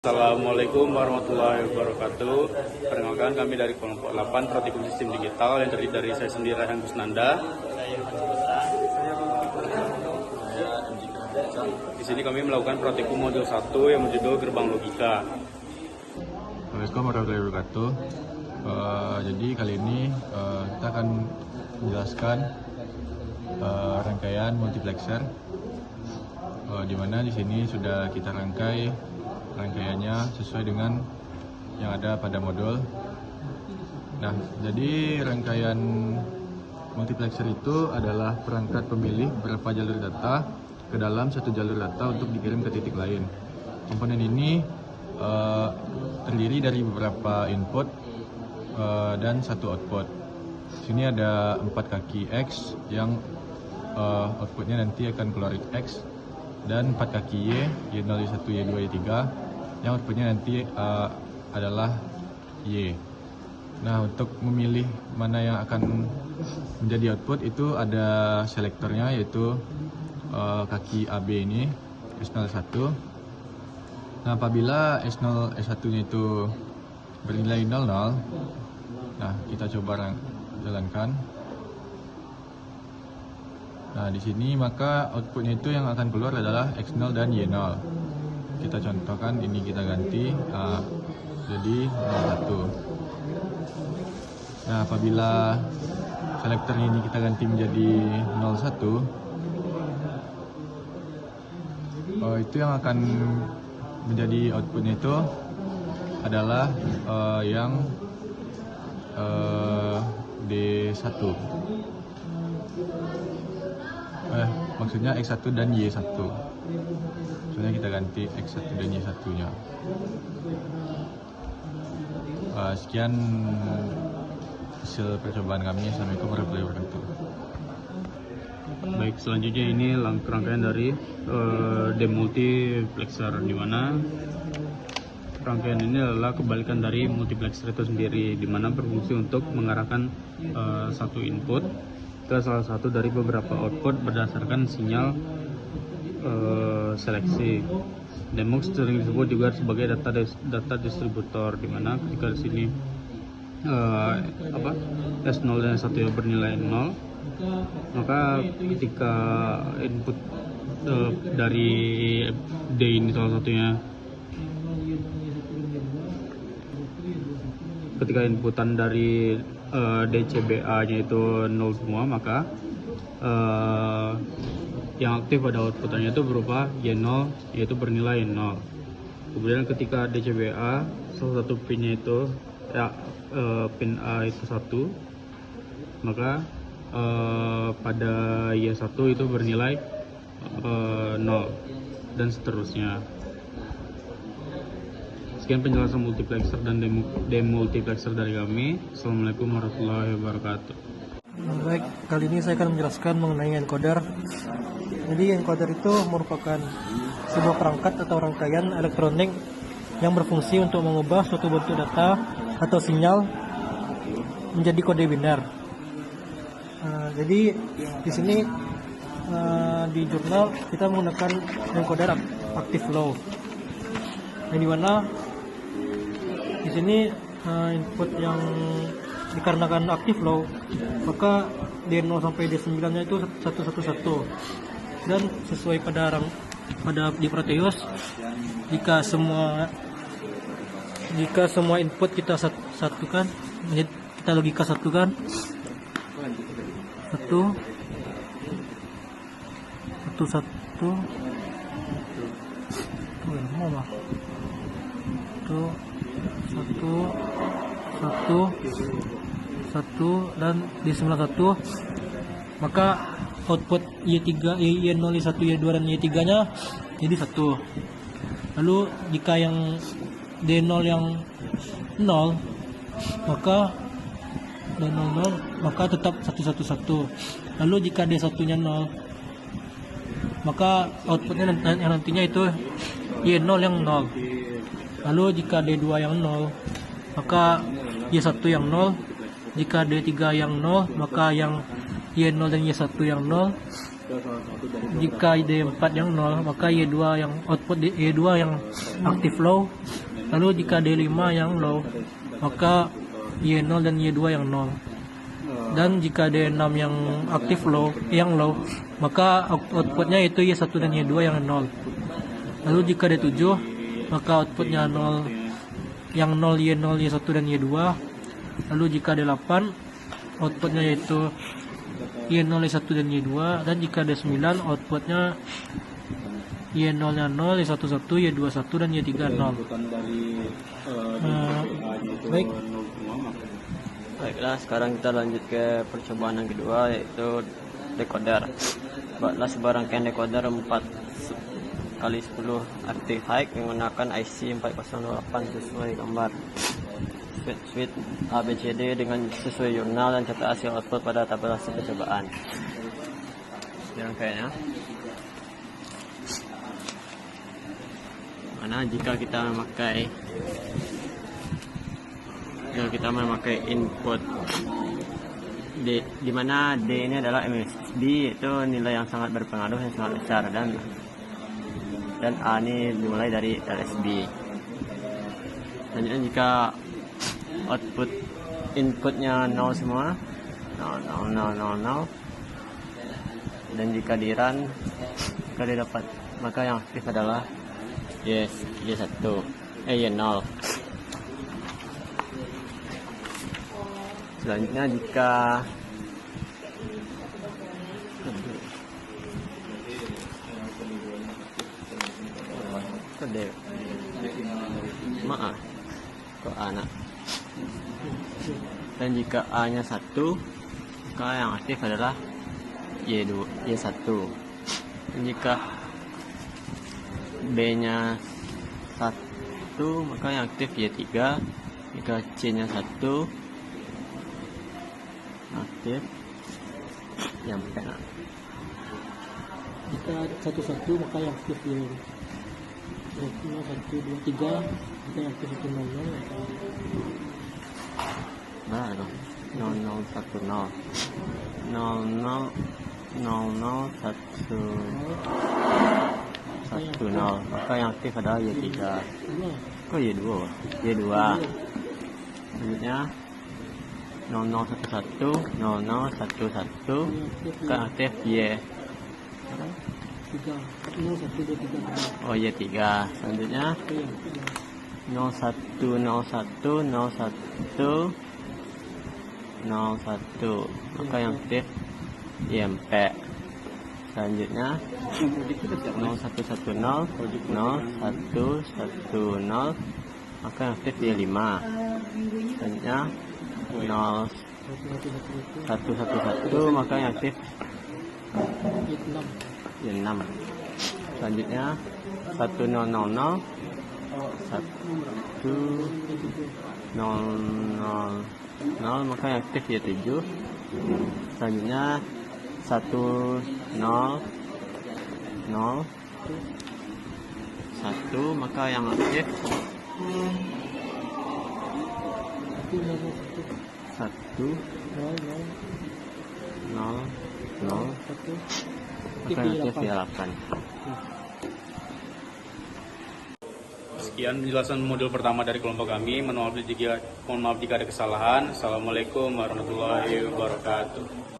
Assalamualaikum warahmatullahi wabarakatuh. Perkenalkan, kami dari kelompok 8 Praktikum Sistem Digital yang terdiri dari saya sendiri Raihan Kusnanda. Di sini kami melakukan praktikum modul 1 yang berjudul Gerbang Logika. Assalamualaikum warahmatullahi wabarakatuh. Jadi kali ini kita akan menjelaskan rangkaian multiplexer, di mana di sini sudah kita rangkaiannya sesuai dengan yang ada pada modul. Nah, jadi rangkaian multiplexer itu adalah perangkat pemilih beberapa jalur data ke dalam satu jalur data untuk dikirim ke titik lain. Komponen ini terdiri dari beberapa input dan satu output. Sini ada 4 kaki X yang outputnya nanti akan keluar X, dan 4 kaki Y0, Y1, Y2, Y3 yang outputnya nanti adalah Y. Nah, untuk memilih mana yang akan menjadi output itu ada selektornya, yaitu kaki AB ini S0, S1. Nah, apabila S0, S1 nya itu bernilai 00, nah kita coba jalankan. Nah, di sini maka outputnya itu yang akan keluar adalah X0 dan Y0. Kita contohkan, ini kita ganti jadi 01. Nah, apabila selektor ini kita ganti menjadi 01, itu yang akan menjadi outputnya itu adalah yang D1. Maksudnya X1 dan Y1. Soalnya kita ganti X1 dan Y1 nya. Sekian hasil percobaan kami. Assalamualaikum warahmatullahi wabarakatuh. Baik, selanjutnya ini rangkaian dari demultiplexer, di mana rangkaian ini adalah kebalikan dari multiplexer itu sendiri, di mana berfungsi untuk mengarahkan satu input ke salah satu dari beberapa output berdasarkan sinyal seleksi. Demux sering disebut juga sebagai data distributor, di mana ketika di sini S0 dan S1 bernilai 0, maka ketika input dari D ini salah satunya, ketika inputan dari DCBA nya itu 0 semua, maka yang aktif pada outputannya itu berupa Y0, yaitu bernilai 0. Kemudian ketika DCBA salah satu pinnya itu pin A itu 1, maka pada Y1 itu bernilai 0, dan seterusnya. Sekian penjelasan multiplexer dan demultiplexer dari kami. Assalamualaikum warahmatullahi wabarakatuh. Baik, kali ini saya akan menjelaskan mengenai encoder. Jadi encoder itu merupakan sebuah perangkat atau rangkaian elektronik yang berfungsi untuk mengubah suatu bentuk data atau sinyal menjadi kode binar. Jadi di sini di jurnal kita menggunakan encoder active low, yang dimana di sini input yang dikarenakan active low, maka D0 sampai D9 nya itu 111, dan sesuai pada di Proteus, jika semua input kita satukan, kita logika satukan, 1 1 1 dan D91, maka output Y3, Y0, Y1, Y2 dan Y3 nya jadi 1. Lalu jika yang D0 yang 0, maka maka tetap 111. Lalu jika D1 nya 0, maka outputnya yang nantinya itu Y0 yang 0. Lalu jika D2 yang 0, maka Y1 yang 0. Jika D3 yang 0, maka yang Y0 dan Y1 yang 0. Jika D4 yang 0, maka Y2 yang output Y2 yang aktif low. Lalu jika D5 yang low, maka Y0 dan Y2 yang 0. Dan jika D6 yang aktif low, maka outputnya itu Y1 dan Y2 yang 0. Lalu jika D7, maka outputnya 0 yang 0 Y0, Y1 dan Y2. Lalu jika D8, outputnya yaitu Y0, Y1 dan Y2. Dan jika D9, outputnya Y0 nya 0, Y11, Y21 dan Y3 0. Baik. Baiklah, sekarang kita lanjut ke percobaan yang kedua, yaitu decoder. Buatlah sebuah rangkaian decoder 4x10 active high menggunakan IC 4008 sesuai gambar. Switch ABCD dengan sesuai jurnal dan catat hasil output pada tabel hasil percobaan. Ini rangkaiannya. Mana jika kita memakai input D, di mana D ini adalah MSB, itu nilai yang sangat berpengaruh, yang sangat besar, dan A ini dimulai dari LSB. Selanjutnya jika output inputnya 0 semua, 0, 0, dan jika di run maka dia dapat, maka yang aktif adalah Y1, Y0. Selanjutnya jika kok anak, dan jika A nya 1, maka yang aktif adalah Y1. Dan jika B nya 1, maka yang aktif Y3. Jika C nya 1 aktif yang P. Jika 1 maka yang aktif Y 1, 2, 3, maka yang aktif 1, 0, 0. Baru 0010 maka yang aktif adalah Y3. Kok Y2? Y2. Selanjutnya 0011 maka aktif Y. Oh Y3. Selanjutnya 0101 maka yang aktif YMP. Selanjutnya 0110 maka yang aktif Y5. Selanjutnya 0111 maka yang aktif Y6. Selanjutnya 1000 maka yang aktif Y7. Selanjutnya 101 maka yang aktif 1 maka yang aktif Y8. Sekian penjelasan modul pertama dari kelompok kami. Mohon maaf jika ada kesalahan. Assalamualaikum warahmatullahi wabarakatuh.